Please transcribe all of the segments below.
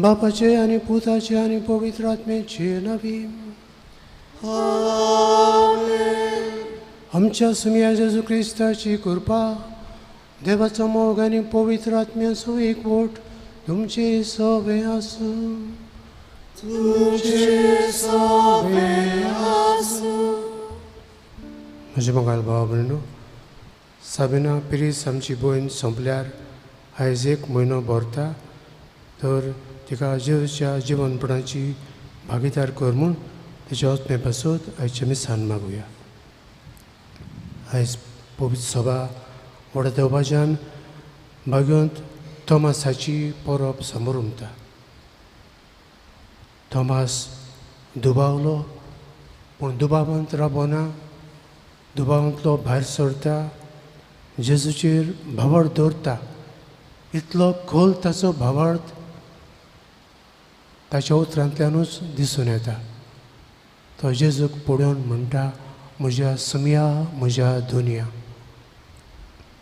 बापाचे आणि पुताचे आणि पवित्र आत्म्याचे नावे. आमच्या सुमिया जेजू ख्रिस्ताची कृपा, देवाचा मोग आणि पवित्र आत्म्याचो एकवट तुमचे सवे आसू. म्हजे मोगाल भाव भयणो, साबिना पिरीस आमची भयण सोंपल्यार आयज 1 म्हयनो भरता, तर तिका जेजूच्या जिवनपणाची भागीदार कर म्हूण तिच्या आत्मे पासत आयच्या मिसान मागुया. आयज पवित्र सभा व्हडा देवबाजान भाग्यवंत थोमासाची परब समोर उमता. थोमास दुबावलो, पूण दुबावांत राबना, दुबावांतलो भायर सरता, जेजूचेर भावार्थ दवरता. इतलो खोल ताचो भावार्थ ताच्या उतरांतल्यानूच दिसून येता. तो जेजूक पळोवन म्हणटा, म्हज्या समिया, म्हज्या धोनिया.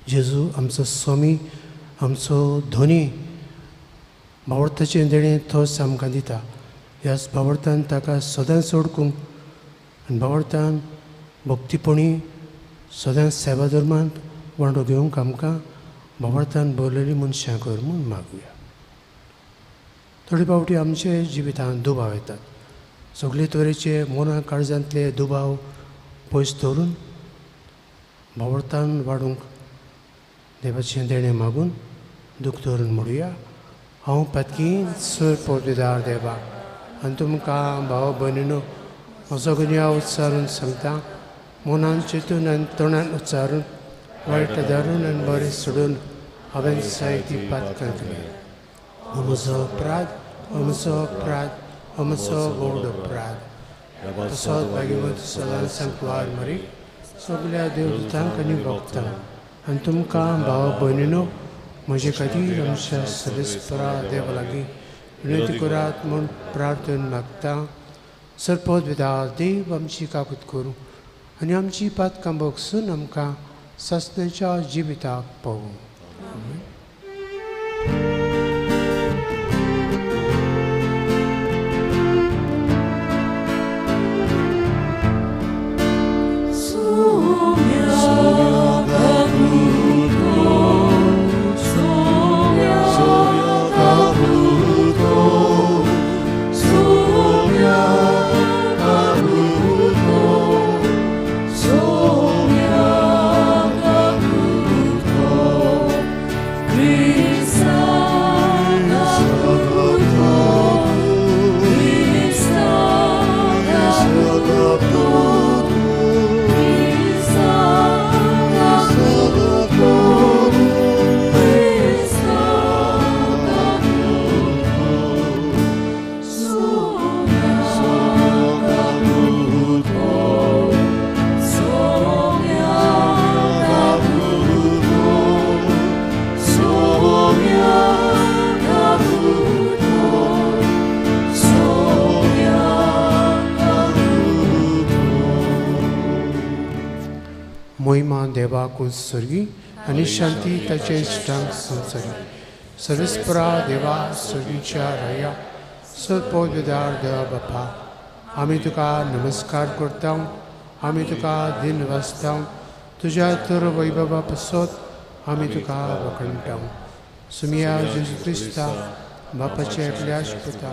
जेजू आमचो स्वामी, आमचो धोनी. भावार्थाचें देणें तोच आमकां दिता. ह्याच भावार्थान ताका सदांच ओळखूंक आनी भावार्थान भक्तीपणी सदांच सेवा धर्मांत वांटो घेवंक आमकां भावार्थान भरलेलीं मनशां कर म्हूण मागुया. थोडे फावटी आमचे जिवितांत दुबाव येतात. सगळे तरेचे मना काळजांतले दुबाव पयस दवरून भावार्थान वाडूंक देवाचें देणें मागून दूख धरून म्हणुया. हांव पातकीन सर पदवीदार देवा आनी तुमकां भाव भयणीनो म्हजो गुन्या उच्चारून सांगता. मनान चिंतून आनी तोंडान उच्चारून वायट धाडून आनी बरें सोडून हांवें जायती पातकां केली. हो म्हजो अपराध, हो म्हजो अपराध, हो म्हजो व्हड अपराध. तसोच भाग्यवंत सदांच सांकवार मरी सगळ्या देवदूतांक आनी भक्तांक आनी तुमकां भाव भयणीनो म्हजे खातीर आमच्या सर्वेस्परा देवा लागीं विनंती करात म्हूण प्रार्थन मागता. सरपदविदार देव आमची काकूत करूं आनी आमची पातकां भोगसून आमकां सस्त्याच्या जिविताक पावूं. मोहिमा देवाक उत्सर्गी आनी शांती ताचे इश्टांक संसर्गी. सर्वेस्परा देवा सर्गीच्या राया सरपदविदार देवा बापा, आमी तुका नमस्कार करता, आमी तुका दिन वाजता. तुज्या तर वैभवा पासत आमी तुका वखणटा. सुमिया जेजू क्रिस्ता बापाचे एकल्याच पुता,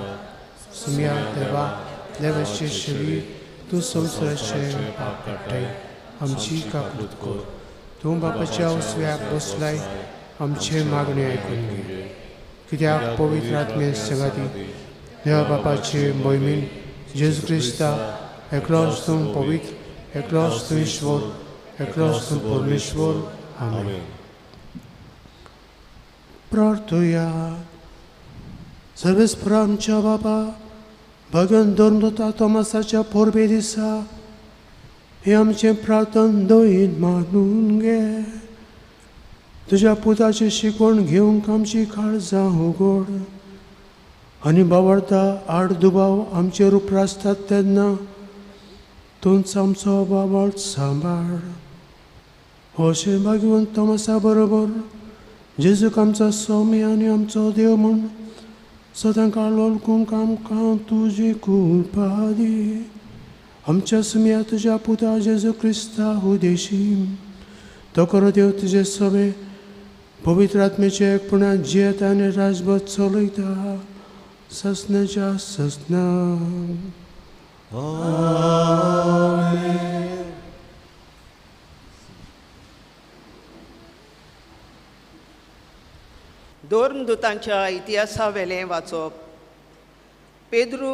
सुमिया देवा देवाचे शरीर तूं संवसाराचे पाप काडटाय. आमची काकूत कर. तूं बापाच्या उसव्याक बसलाय, आमचे मागणी आयकून घे. कित्याक पवित्र आत्मे संगाती देवा बापाचे मोहिमेन जेजू क्रिस्ता एकलोच तूं पवित्र, एकलोच तूं ईश्वर, एकलोच तूं परमेश्वर. आमेन. प्रार्थुया. सर्वेस्परा आमच्या बाबा, भगवान धर्मदूता थोमासाच्या परबे दिसा हे आमचें प्रार्थन दयीन मानून घे. तुज्या पुताचें शिकवण घेवंक आमची काळजां उगड आनी भावार्था आड दुबाव आमचेर उपरासतात तेन्ना तूंच आमचो भावार्थ सांबाळ. अशें भाग्यवंत थोमासा बरोबर जेजूक आमचो स्वामी आनी आमचो देव म्हूण सदांकाळ लोलकूंक आमकां तुजी कृपा दी. आमच्या सुम्या तुज्या पुता जेजू क्रिस्ता उदेशी तो करो देव तुजे सवे पवित्र आत्म्याचे एकपणात जियेता आनी राजभर चलयता ससनाच्या ससना. दोन दुतांच्या इतिहासा वेलें वाचप. पेद्रू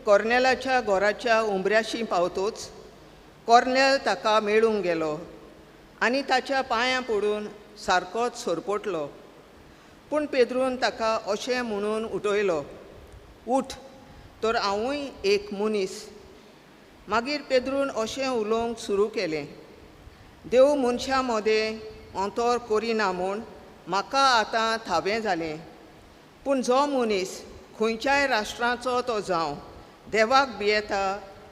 कोर्नेलाच्या घोराच्या उंबऱ्याशी पावतूच कोर्नेल ताका मेळूंक गेलो आनी ताच्या पांयां पडून सारकोच सोरपटलो. पूण पेद्रून ताका अशें म्हणून उठयलो, उठ, तर हांवूय एक मनीस. मागीर पेद्रून अशें उलोवंक सुरू केलें, देव मनशां मदें अंतर करिना म्हूण म्हाका आतां थाबें जालें. पूण जो मनीस खंयच्याय राष्ट्राचो तो जावं देवाक भियेता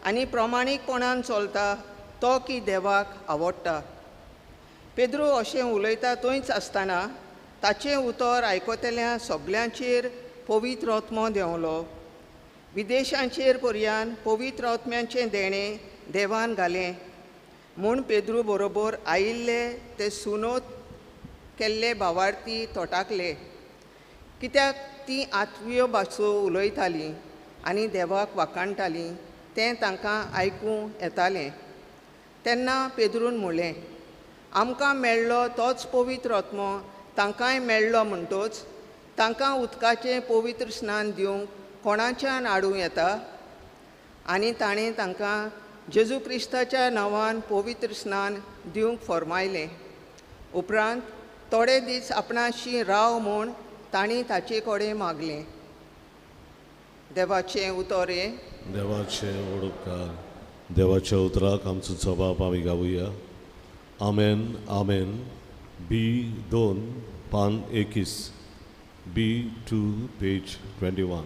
आनी प्रमाणीकपणान चलता तो की देवाक आवडटा. पेद्रू अशें उलयता थंयच आसतना ताचें उतर आयकतल्या सगल्यांचेर पवित्र आत्मो देंवलो. विदेशांचेर पर्यान पवित्र आत्म्याचें देणें देवान घालें म्हूण पेद्रू बरोबर आयिल्ले ते सुनोत केल्ले भावार्थी तोटाकले, कित्याक तीं आत्मीय भासो उलयतालीं आनी देवाक वाखाणटालीं तें तांकां आयकूं येतालें. तेन्ना पेद्रून म्हणलें, आमकां मेळ्ळो तोच पवित्र आत्मो तांकांय मेळ्ळो म्हणटच तांकां उदकाचें पवित्र स्नान दिवंक कोणाच्यान आडूं येता. आनी ताणें तांकां जेजू क्रिस्ताच्या नांवान पवित्र स्नान दिवंक फर्मायलें. उपरांत थोडे दीस आपणाशी राव म्हूण तांणी ताचे कडेन मागलें. देवाचें उतर हे. देवाचें ओडकार. देवाच्या उतराक आमचो जबाब आमी गावुया. आमेन आमेन. B2 पान 21. B2 page 21.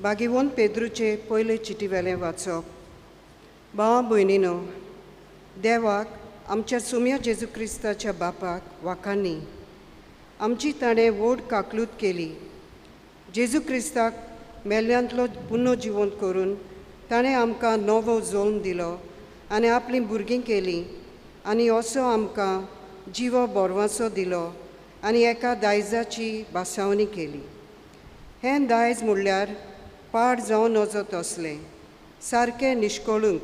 बागिवोन पेद्रूचे पयले चिटी वेलें वाचप. भावा भयणीनो, देवाक आमच्या सुम्या जेजू क्रिस्ताच्या बापाक वाखाणी. आमची ताणें व्हड काकलूत केली. जेजू क्रिस्ताक मेल्ल्यांतलो पुनर्जिवंत करून ताणें आमकां नवो जल्म दिलो आनी आपलीं भुरगीं केलीं आनी असो आमकां जिवो बोरवाचो दिलो आनी एका दायजाची बासावणी केली. हें दायज म्हणल्यार पाड जावन वचत असलें, सारकें निश्कोळूंक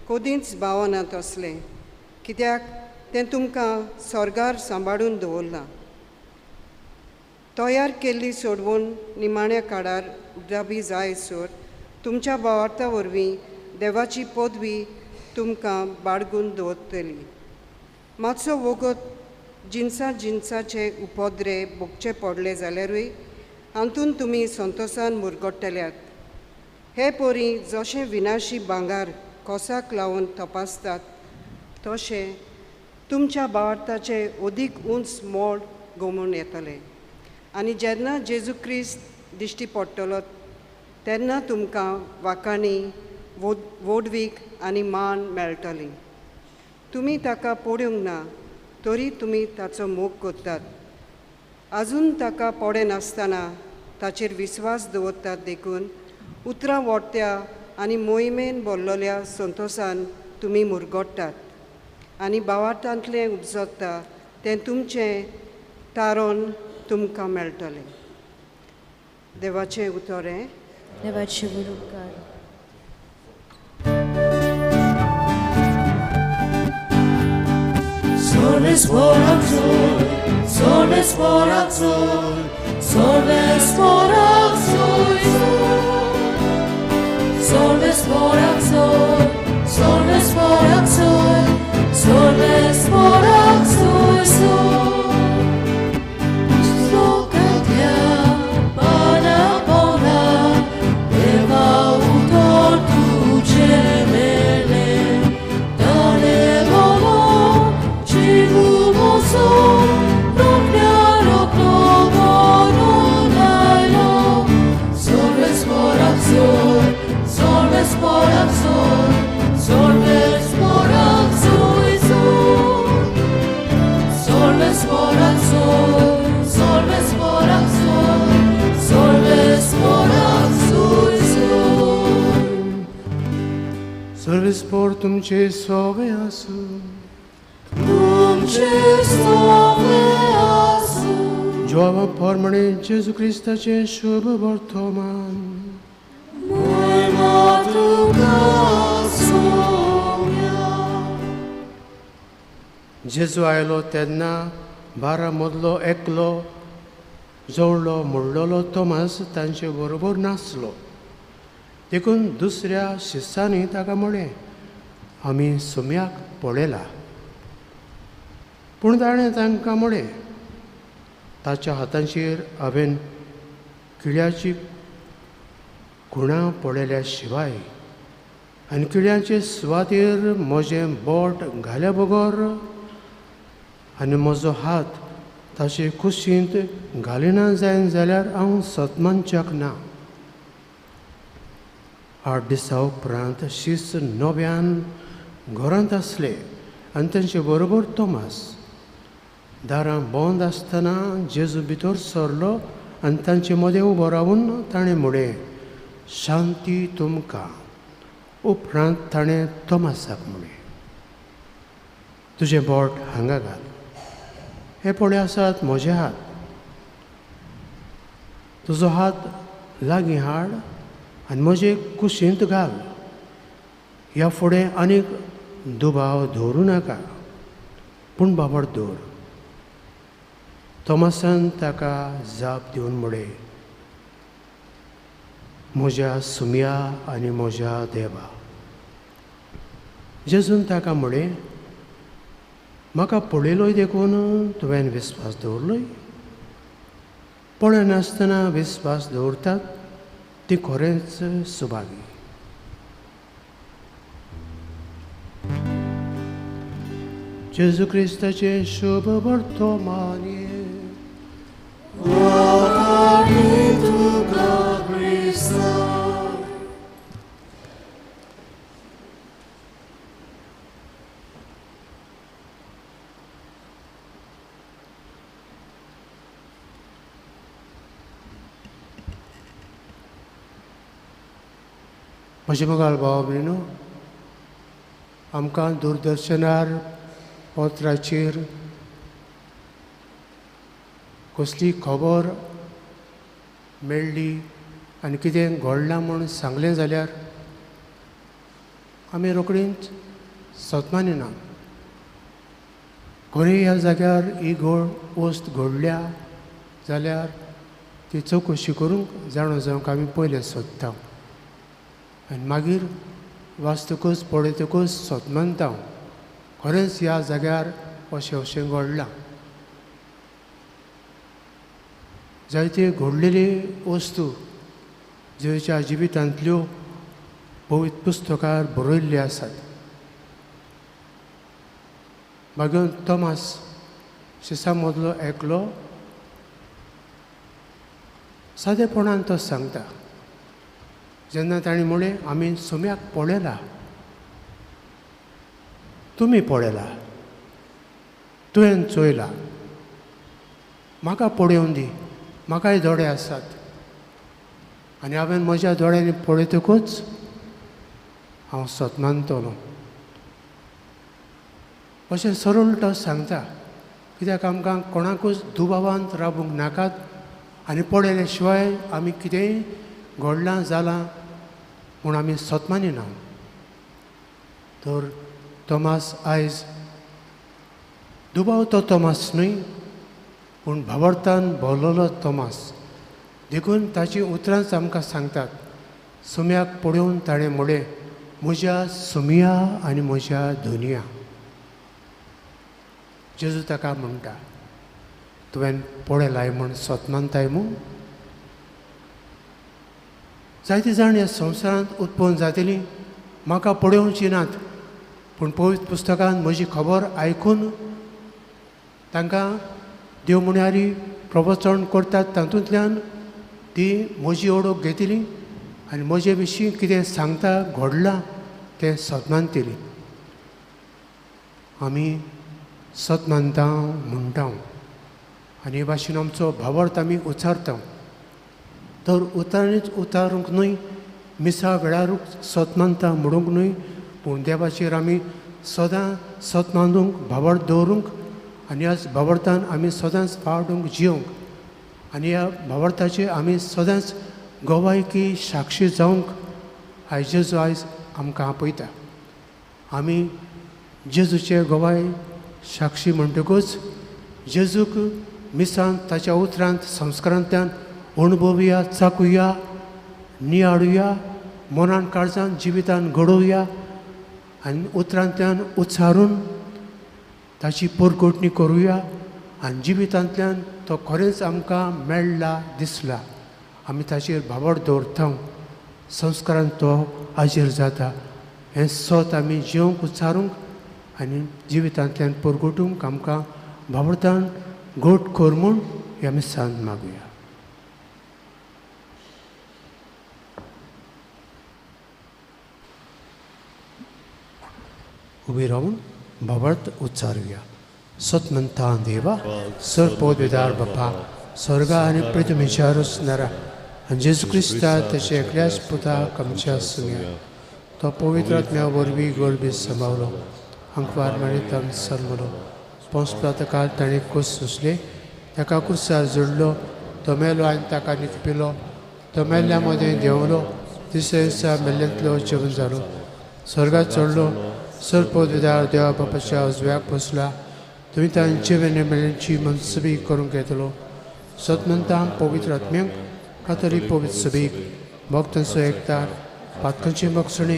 कोदींच भावना तसलें, कित्याक तें तुमकां स्वर्गार सांबाळून दवरलां. तयार केल्ली सोडवून निमाण्या काळार उजाबी जायसर तुमच्या भावार्था वरवीं देवाची पदवी तुमकां बाळगून दवरतली. मातसो वगत जिन्साचे उपद्रे भोगचे पडले जाल्यारूय हातून तुमी संतोशान मुरगडटल्यात. हे पोरी जशें विनाशी भांगार कोसाक लावन तपासतात तशें तुमच्या भावार्थाचें अदीक उंच मोल गमून येतलें. आनी जेन्ना जेजू क्रिस्त दिश्टी पडटलो तेन्ना तुमकां वाखाणी, वोडवीक आनी मान मेळटली. तुमी ताका पळोवंक ना तरी तुमी ताचो मोग करतात. आजून ताका पडे नासतना ताचेर विस्वास दवरतात देखून उतरां वोडत्या आनी मोहिमेन भरलेल्या संतोशान तुमी मुरगडटात. आनी भावार्थांतलें उपजता तें तुमचें तारण तुमकां मेळटलें. देवाचें उतोरें. देवाचे उपकार. Sol es por azul, sol es por azul, sol es por azul, sol es por azul, sol es por azul, sol es por azul, Slokatia, Pana Bona, Eva Utor tu Gemele, Taleigao. Salves por तुमचे सोवे आसूं. Joava pormane Gesù Cristaचे शुभ वर्तमान. जेजू आयलो तेन्ना 12 मदलो एकलो जवळलो म्हणलोलो तोमास तांचे बरोबर नासलो. देखून दुसऱ्या शिष्यांनी ताका म्हळें, आमी सुम्याक पळयला. पूण ताणें तांकां म्हळें, ताच्या हातांचेर हांवें किड्याची खुणां पळयल्या शिवाय आनी किड्याचे सुवातेर म्हजें बोट घाल्या बगर आनी म्हजो हात ताचे कुशींत घालिना जायन जाल्यार हांव सतमनशाक ना. 8 दिसां उपरांत शिस्त नव्यान घरांत आसले आनी तांचे बरोबर तोमास. दारां बंद आसतना जेजू भितर सरलो आनी तांचे मदें उबो रावन ताणें म्हळें, शांती तुमकां. उपरांत ताणें तोमासाक म्हळें, तुजें बोट हांगा घाल. हे पळय आसात म्हजे हात. तुजो हात लागीं हाड आनी म्हजे कुशींत घाल. ह्या फुडें आनीक दुबाव दवरूं नाका, पूण बाबड दवर. तोमासान ताका जाप दिवन म्हळें, म्हज्या सुम्या आनी म्हज्या देवा. जेजून ताका म्हळें, म्हाका पळयलोय देखून तुवें विस्वास दवरलोय. पळयनासतना विस्वास दवरतात ती खरेंच सुभागी. जेजू क्रिस्ताचे शुभ वर्तमान. म्हजे मोगाल भाव भयणो, आमकां दूरदर्शनार पत्राचेर कसली खबर मेळ्ळी आनी कितें घडलां म्हूण सांगलें जाल्यार आमी रोखडींच सतमानिना. खंय ह्या जाग्यार ही वस्त घडल्या जाल्यार ती चवकशी करूंक जाणो जावंक आमी पयलें सोदता आनी मागीर वाचतकच पळयतकच सतमानता खरेंच ह्या जाग्यार अशें घडलां. जायत्यो घडलेली वस्तू जेच्या जिवितांतल्यो पवित्र पुस्तकार बरयल्ल्यो आसात. मागीर तोमास शिसा मदलो एकलो सादेपणान तो सांगता. जेन्ना ताणें म्हळें आमी सुम्याक पळयला, तुमी पळयला, तुवें चोयला, म्हाका पळोवन दी, म्हाकाय दोळे आसात आनी हांवें म्हज्या दोळ्यांनी पळयतकूच हांव सतमानतलों. अशें सरळ तो सांगता. कित्याक आमकां कोणाकूच दुबावांत रावूंक नाकात आनी पळयले शिवाय आमी कितेंय घडलां जालां म्हूण आमी सतमानिना. तर तोमास आयज दुबाव तो तोमास न्हय, पूण भावार्थान भोंवलोलो तोमास. देखून ताची उतरांच आमकां सांगतात. सुम्याक पळोवन ताणें म्हळें, म्हज्या सुमया आनी म्हज्या धुनिया. जेजू ताका म्हणटा, तुवें पळयलाय म्हूण सतमानताय म्हूण. जायतीं जाण ह्या संवसारांत उत्पन्न जातलीं म्हाका पळोवची नात, पूण पवित्र पुस्तकांत म्हजी खबर आयकून तांकां देव म्हणयारी प्रवचन करतात तातूंतल्यान ती म्हजी ओळख घेतली आनी म्हजे विशीं कितें सांगता घडलां तें सतमानतलीं. आमी सतमानता म्हणटा आनी हे भाशेन आमचो भावार्थ आमी उच्चारता. तर उतारणीच उतारूंक न्हय, मिसा वेळारूच सतमानता म्हणूंक न्हय, पूण देवाचेर आमी सदां सतमानूंक भावार्थ दवरूंक आनी ह्याच भावार्थान आमी सदांच पावडूंक जियोंक आनी ह्या भावार्थाचे आमी सदांच गोवायकी साक्षी जावंक आयज जेजू आयज आमकां आपयता. आमी जेजूचे गोवाय साक्षी म्हणटकूच जेजूक मिसांत ताच्या उतरांत संस्कारांतल्यान अणभवुया, चाकुया, नियाळुया, मनान काळजान जिवितान घडोवया आनी उतरांतल्यान उच्चारून ताची पोरकोटणी करुया आनी जिवितांतल्यान तो खरेंच आमकां मेळ्ळा दिसला आमी ताचेर भावार्थ दवरता. संस्कारांत तो हाजीर जाता. हें सत आमी जिवंक उच्चारूंक आनी जिवितांतल्यान परगटूंक आमकां भावार्थान घोट कर म्हूण हे आमी सांत मागुया. उबी रावन भावार्थ उच्चारुया. सतमंता देवा, सरपोदविदार बापा, स्वर्गा आनी पृथ्वीच्या रुचणारा आनी जेजू क्रिस्ता ताचे एकल्याच पुताक आमच्या सुम्या तो पवित्र आत्म्या वरवीं गळबीत सांबाळलो, अंकवार मेळीत सरमलो, पोंसपात काळ ताणें कूस सुसले, ताका कुर्सार जोडलो, तो मेलो आनी ताका निखपिलो, तो मेल्ल्या मदें देंवलो, तिसऱ्या दिसा मेल्ल्यांतलो जेवण जालो, स्वर्गात चडलो, सरपोदविदार देवा बापाच्या उजव्याक बसला, तुमी तांचे जिवेने मेल्ल्यांची मनसबी करूंक येतलो. सतमंता पवित्र आत्म्यांक कातोलीक पवित्र सभेक भक्तांचो एकतार, पातकांची मोक्षणी,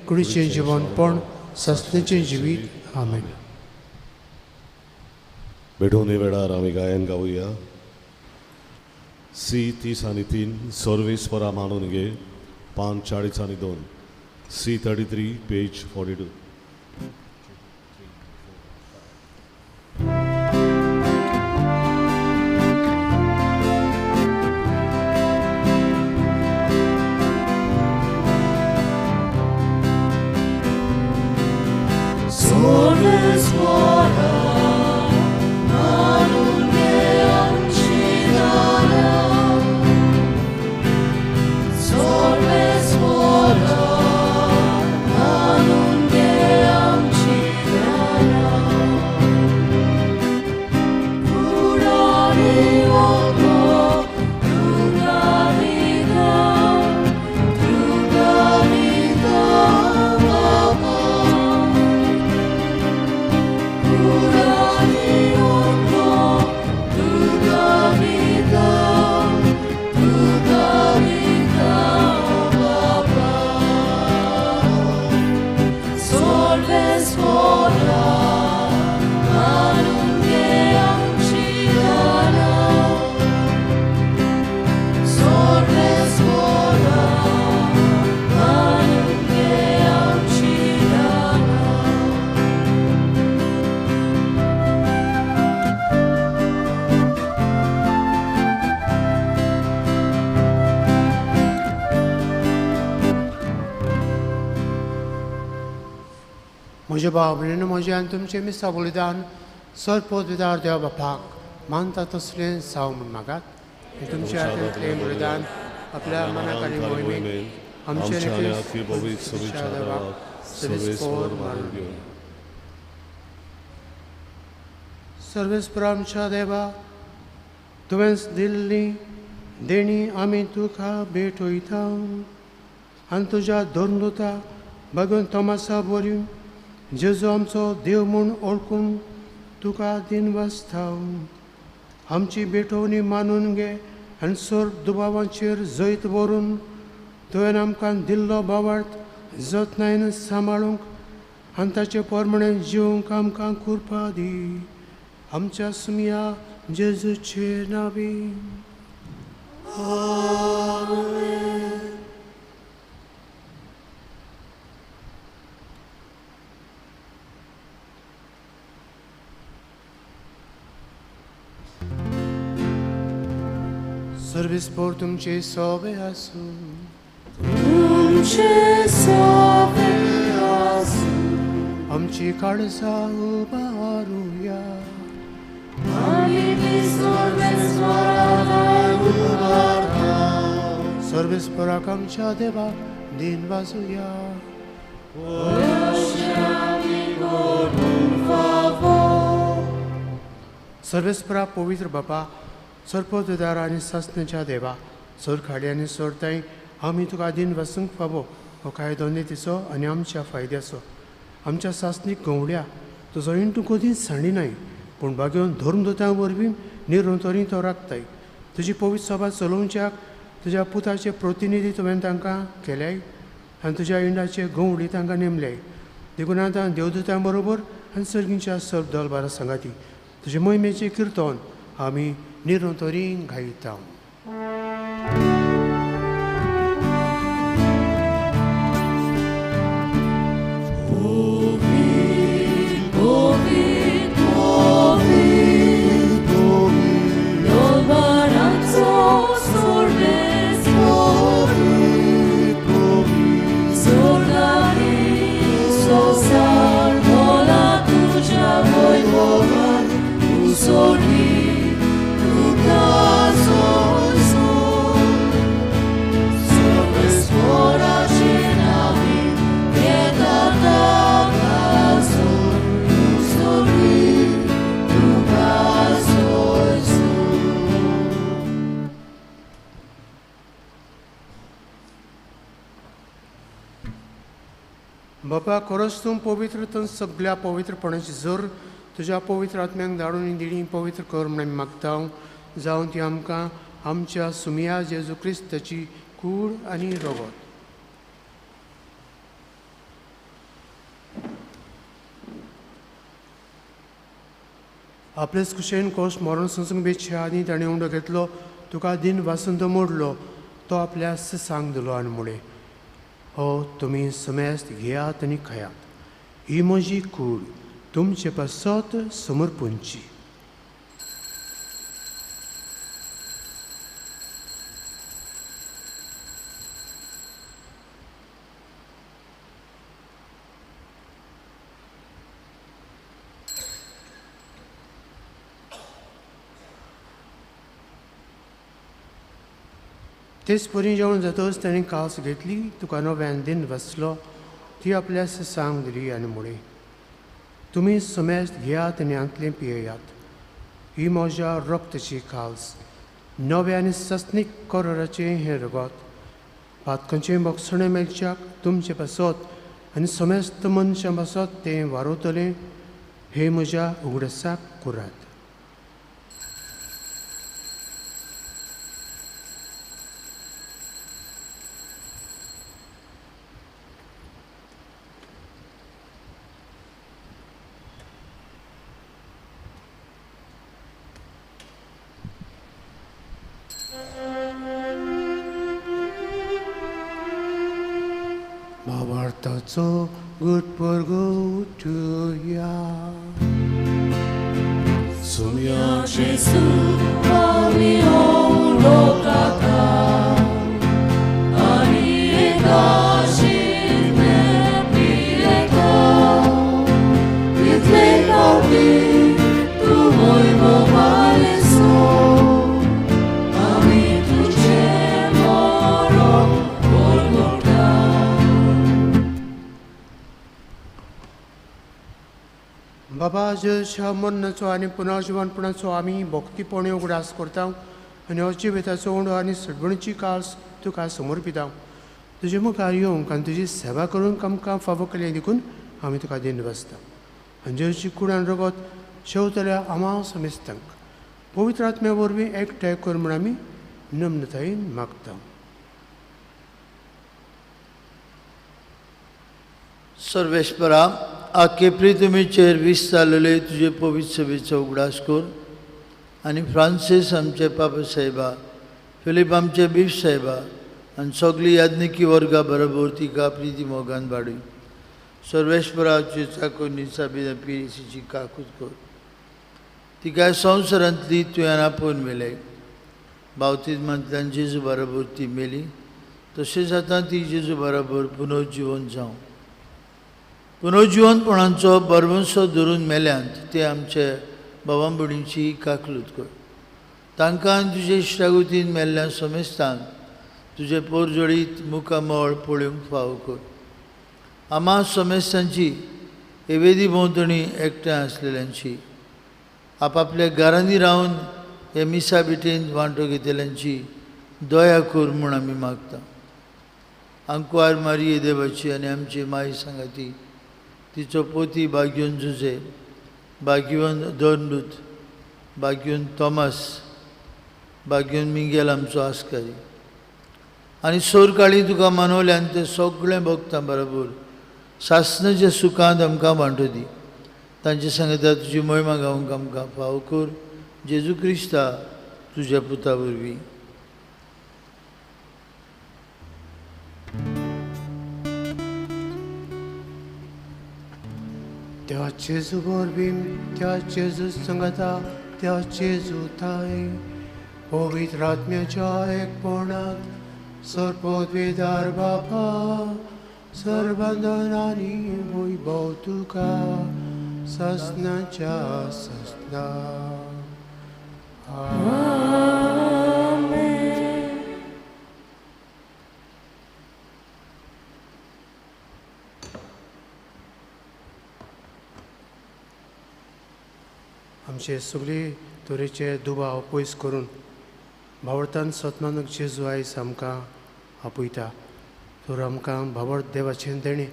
कुडीचें जिवनपण, सस्तेचें जिवीत. आमेन. भेटून वेळार आमी गायन गावुया. सी 30 आनी 3 सर्वेस्परा मानून घे, पान 40 आनी 2, C 33 page 42. Sorves mora, anunge amci म्हज्या बाबडेन म्हजें आनी तुमचें मिसा बलिदान सरपोतदार देवा बापाक मानता तसलें जावं म्हूण मागात. तुमच्या हातांतलें बलिदान आपल्या मनाक आनी मोहिमेक आमचे सर्वेस्पर आमच्या देवा तुवेंच दिल्ली देणी आमी तुका भेटयता आनी तुज्या धर्मदूता भगवन तोमासा वरवीं जेजू आमचो देव म्हूण ओळखून तुका दिनवासता. आमची भेटवणी मानून घे आनी सर दुबावांचेर जैत व्हरून तुवें आमकां दिल्लो बावार्थ जतनायेन सांबाळूंक आनी ताचे प्रमाणे जिवंक आमकां कृपा दी. आमच्या सुमया जेजूचे नांवी. सर्वेस्पर तुमचे सोबे आसूं. आमची काळजां उबारुया. सर्वेस्पराक आमच्या देवा दिन वाजुया. सर्वेस्परा पवित्र बापा सरपोतदार आनी सासणेच्या देवा सर खाडी आनी सोरताय आमी तुका दिन वसूंक फावो हो कायदो नेतीचो आनी आमच्या फायद्याचो. आमच्या सासणीक गवड्या तुजो इंटू कधीच सांडिनाय पूण बागेवन धर्मदूतां वरवीं निरंतरी तो राखताय. तुजी पवित्र सभा चलोवच्याक तुज्या पुताचे प्रतिनिधी तुवें तांकां केल्याय आनी तुज्या इंडाचे गवडी तांकां नेमल्याय. देखून आतां देवदूतां बरोबर आनी सर्गींच्या सर्व दलबारा सांगाती तुजे मोहिमेचें किर्तन आमी निरंतरी गायता. बापा खरोच तूं पवित्र तूं सगळ्या पवित्रपणाची जोर तुज्या पवित्र आत्म्यांक धाडून दिणी पवित्र कर म्हूण आमी मागता. जावं ती आमकां आमच्या सुमया जेजू क्रिस्ताची कूड आनी रगत. आपलेच कुशेन कोश मरण संसूंक बेतचे आनी ताणें उंडो घेतलो तुका दिन वासून तो मोडलो तो आपल्या सांग दिलो आनी मुळे हो तुमी समेस्त घेयात आनी खायात. ही म्हजी कूड तुमचे पासत समर्पणची. तेच परी जेवण जातच ताणें कास घेतली तुका नव्यान दिन वसलो ती आपल्या सांग दिली आनी मुळे तुमी समेस्त घेयात आनी आंतलें पियेयात. ही म्हज्या रक्ताची काल्स नवे आनी सस्नीक कराराचें हें रगत पातकांचें मोगसणें मेलच्याक तुमचे पासत आनी समेस्त मनशां पासत तें वारोतलें हे म्हज्या उगडसाक करात. भावार्थाचो गुटपर्गो उठुया. सुमया जेजू आमी लोकाका आनी एका शिने पियेता. बाबा जेच्या मरणाचो आनी पुनर्जीवनपणाचो आमी भक्तीपणे उगडास करता आनी हो जिविताचो उंडो आनी सडवणीची काळ तुका समर्पिता. तुजे मुखार येवंक आनी तुजी सेवा करूंक आमकां फावो केलें देखून आमी तुका दिन बसता. आनी जेची कुडान रगत शेवतल्या आमा समेस्तांक पवित्र आत्म्या वरवीं एकठांय कर म्हूण आमी नम्रतायेन मागता. सर्वेस्परा, आखे प्रितमेचेर वीस जाल्ले तुजे पवित्र सभेचो उगडास कर आनी फ्रांसीस आमचे पापा साहेबा, फिलीप आमचे बीफ साहेबा आनी सगळी याज्ञिकी वर्गा बरोबर तिका प्रिती मोगान वाडय. सर्वेस्पराचे चाकोनी साबी पिरिसीची काकूत कर. तिका संवसारांतली तुवें आपोवन मेले. बावतिजमांतल्यान जेजू बरोबर ती मेली, तशेंच आतां ती जेजू बरोबर पुनर्जीवन जावं. पुनर्जीवनपणाचो बरवंसो धरून मेल्यांत ते आमचे भावां भयणीची काकलूत कर. तांकां तुजे इश्टागुतीन मेल्ल्या समेस्तांक तुजे पोरजोडीत मुखामळ पळोवंक फावो कर. आमा समेस्तांची एवेदी भोंवतणी एकठांय आसलेल्यांची, आपापल्या घरांनी रावन हे मिसा बिटेन वांटो घेतल्यांची दया कर म्हूण आमी मागता. आंकुआर मारिये देवाची आनी आमची माई सांगाती, तिचो पोती भाग्योन जुजे, भाग्योन दोंडूत, भाग्योन तोमास, भाग्योन मिंगेल आमचो आस्कारी आनी सोरकाळी तुका मानवल्यान ते सगळे भक्तां बरोबर सासणाच्या सुखांत आमकां वांटो दी. तांचे सांगता तुजी महिमा गावंक आमकां फावो कर. जेजू क्रिस्ता तुज्या पुता वरवीं. त्या जेजू वरवीं, त्या जेजू संगता, त्या जेजू थाय पवित्र आत्म्याच्या एकपणात सर्वोद्वेदार बापा सर्वबंधनांनी वैभव तुका ससनाच्या ससना. आमचे सगळे तरेचे दुबाव पयस करून भावर्थान सतमानक जेजू आयज आमकां आपयता. तर आमकां भावर्थ देवाचें देणें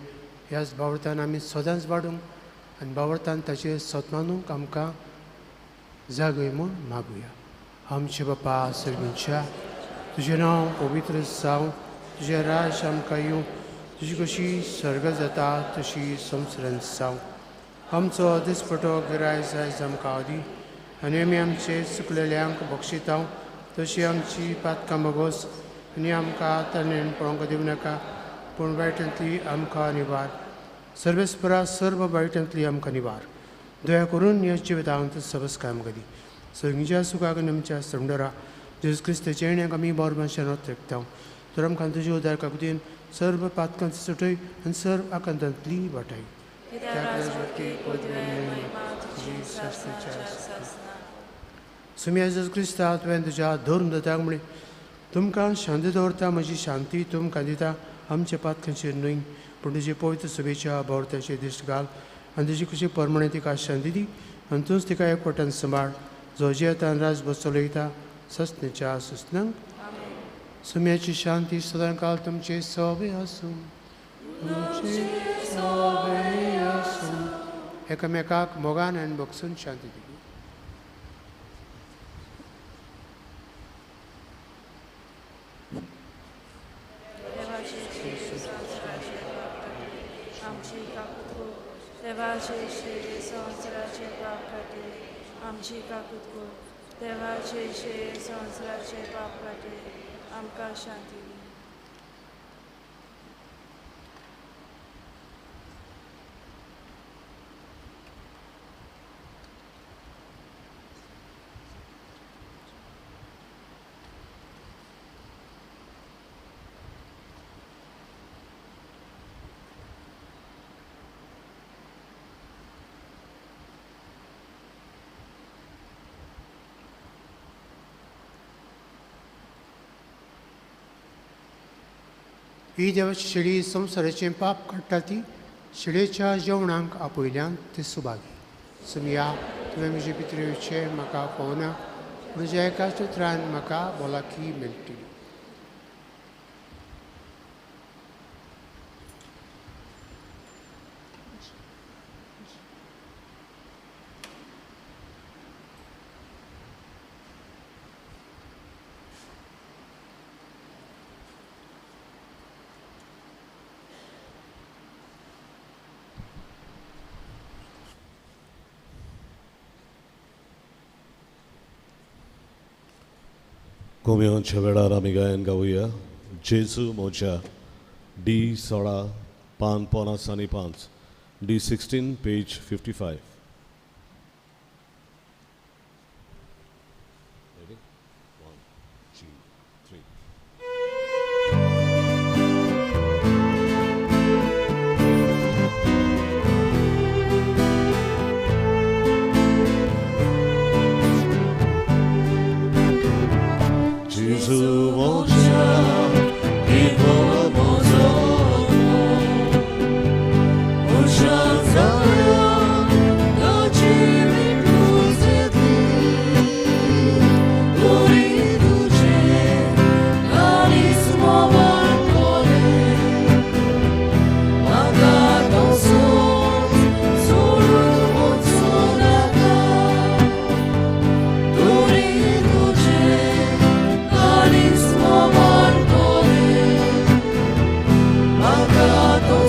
ह्याच भावर्थान आमी सदांच वाडूंक आनी भावर्थान ताचें सतमानूंक आमकां जागय म्हूण मागुया. आमचे बापा सर्गींच्या, तुजें नांव पवित्र जावं, तुजें राज आमकां येवं, तुजी कशी सर्ग जाता तशी संवसारांत जावं. आमचो दिसपटो गिरायज आयज आमकां दी आनी आमी आमचे चुकलेल्यांक बक्षितांव तशी आमची पातकां मागोस आनी आमकां तरणेन पळोवंक दिवं नाका, पूण वायटांतली आमकां निवार. सर्वेस्परा सर्व वायटांतली आमकां निवार. दया करून ह्या जिवितांत सबस्काय आमकां दी. सगळींच्या सुखाक आनी आमच्या संडरा जेजू क्रिस्ताच्या येण्याक आमी बोरमाशें रगता. तर आमकां तुजे उदार काकुतीन सर्व पातकांची सुटय आनी सर्व आकांतांतली वाटाय. सुम्या जेजू क्रिस्ता तुवें तुज्या धर्म दत्याक म्हळें, तुमकां शांती दवरता, म्हजी शांती तुमकां दिता. आमच्या पातकांचेर न्हय पूण तुजे पवित्र सभेच्या भोंवतणेचेर दिश्ट घाल आनी तुजी कशी परमणे तिका शांती दी आनी तूंच तिका एकवटान सांबाळ, जो जेतान राज बसलो येता ससनेच्या सुसनांक. सुम्याची शांती सदां काल तुमचे सोबे आसूं. एकामेकाक मोगान आनी बगसून शांती दी. देवाचे संवसाराचे पाप काटे आमची काकूत कर. देवाचे संवसाराचे पाप काटे आमकां शांती दी. ही देवाची शेळी संवसाराचें पाप काडटा ती शेळयेच्या जेवणाक आपयल्यान ती सुभागी. समया तुवें म्हजे पितृचे म्हाका पळोवना म्हज्या एका सुत्रान म्हाका भलायकी मेळटली. गोमयांच्या वेळार आमी गायन गावुया जेजू मोच्या D16 पान 5 आनी 5 D16 page 55. Ready? 1, 2, 3. Gesù mocia e mozo mocia zaya doci mi cruzeti uri duce carismo valcore magato solo mozzonata uri duce carismo valcore magato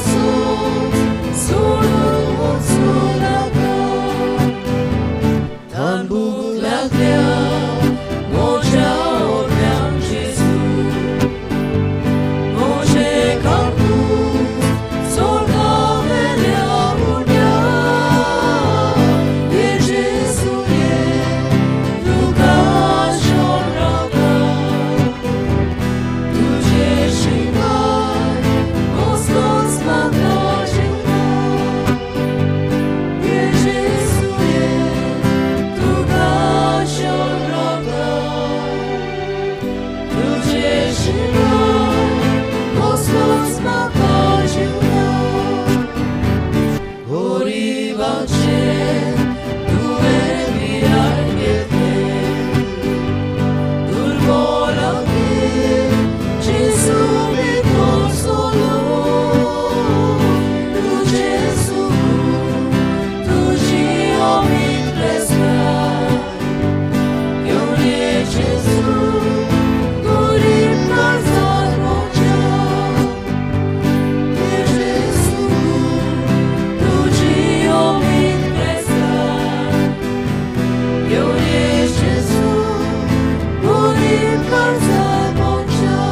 solo mozzonata tan buclaclea mocia orbeam Gesù moce campus solca velea unia e Gesù e duca șorraca tu jeși mai moscos magajina e Gesù e duca șorraca tu jeși mai moscos magajina oriva ce due mirarghete Turbola che Gesù mi consolò tu Gesù tu Dio mi prestai io ne Gesù gorim calzat mocea e Gesù tu Dio mi prestai io ne Gesù gorim calzat mocea.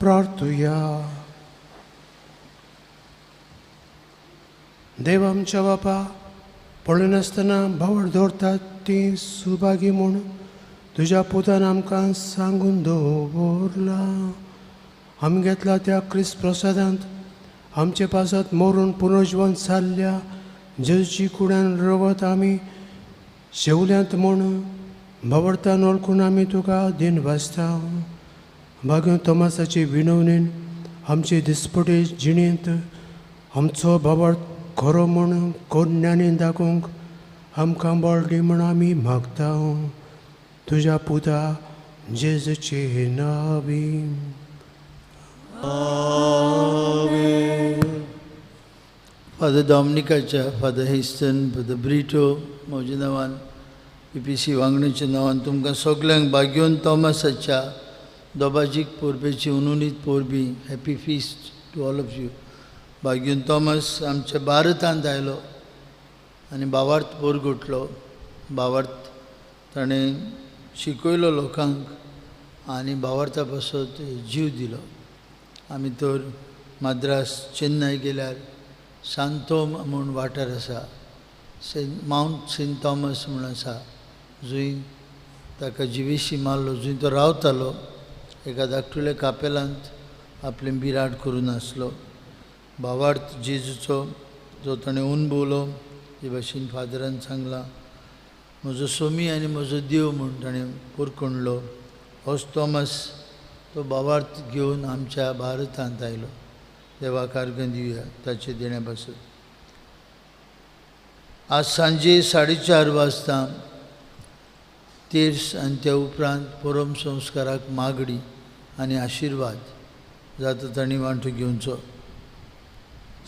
प्रार्थुया. देव आमच्या बापा पळनासतना भावड दवरतात ती सुभागी म्हूण तुज्या पुतान आमकां सांगून दवरला. आमी घेतला त्या क्रिस्त प्रसादांत आमचे पासत मरून पुनर्जीवन जाल्ल्या जेजूची कुड्यान रवत आमी शेवल्यांत म्हूण भावडतान ओळखून आमी तुका दिन वाजता. भाग्य तोमासाची विनवणेन आमचे दिसपटे जिणेंत आमचो भावड खरो म्हूण कोज्ञानीन दाखोवंक आमकां बळडी म्हूण आमी मागता. तुज्या पुता जेजूचे नांवी. फादर डॉमिनिकाच्या, फादर हेस्टन, फादर ब्रिटो म्हज्या नांवान PPC वांगडीच्या नांवान तुमकां सगल्यांक भाग्योन तोमासाच्या दोबाजीक पोरबेची उनुनीत पोरबी happy feast to all of you. भाग्योन तोमास आमच्या भारतांत आयलो आनी भावार्थ पोरगुटलो. भावार्थ ताणें शिकयलो लोकांक आनी भावार्था पासत जीव दिलो. आमी तर माद्रास चेन्नय गेल्यार सांतोम म्हूण वाठार आसा, माउंट सेंट थॉमस म्हूण आसा, जंय ताका जिवेशी मारलो, जंय तो रावतालो. एका धाकटुल्या कापेलांत आपलें बिराड करून आसलो. भावार्थ जेजूचो जो ताणें अनुभवलो हे भाशेन फादरान सांगलां. म्हजो सोमी आनी म्हजो देव म्हूण ताणें पोरकोणलो. होच तोमास तो भावार्थ घेवन आमच्या भारतांत आयलो. देवाक अर्घ्य दिवया ताचे देण्या पासून. आज सांजे 4:30 वाजता तेर्स आनी त्या उपरांत परम संस्काराक मागणी आनी आशिर्वाद जाता तांणी वांटो घेवचो.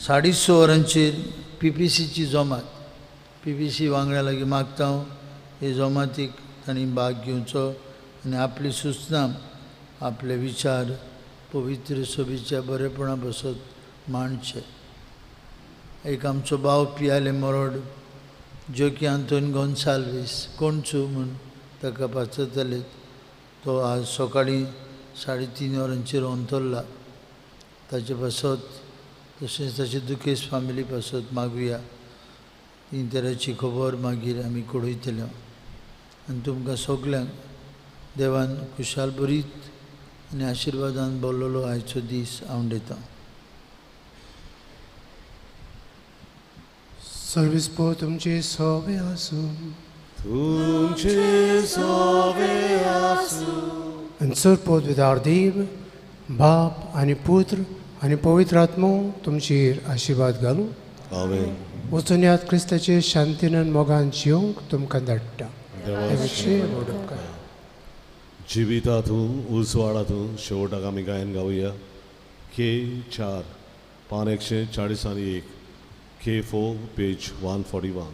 6:30 वरांचेर PPCची जमात, PPC वांगड्या लागीं मागता हे जमातीक तांणी भाग घेवचो आनी आपली सुचना, आपले विचार पवित्र सभेच्या बरेपणा बसत मांडचे. एक आमचो भाव पियाले मरोड जोकी आंतोन गोन्साल्वीस कोणचू म्हूण ताका पाचयताले, तो आज सकाळीं 3:30 वरांचेर अंतरला. ताचे पासत तशेंच ताचे दुखेस्त फामिली पासत मागुया. इंतराची खबर मागीर आमी कळयतल्यो. आनी तुमकां सगल्यांक देवान खुशाल बरीत आनी आशिर्वादान भरलेलो आयचो दीस हांव दितां. सर्विस्पो तुमचे सोवे आसूं. तुमचे सोवे आसूं. And सरपोत विदार देव बाप आनी पुत्र आनी पवित्र आत्मो तुमचेर आशिर्वाद घालूं. आमेन. वचून याद क्रिस्ताचे शांतीन मोगान जियोंक तुमकां धाडटा. जिवितांतूं उजवाडांतूं शेवटाक आमी गायन गावया. K4 पान 141 K4 पेज 141.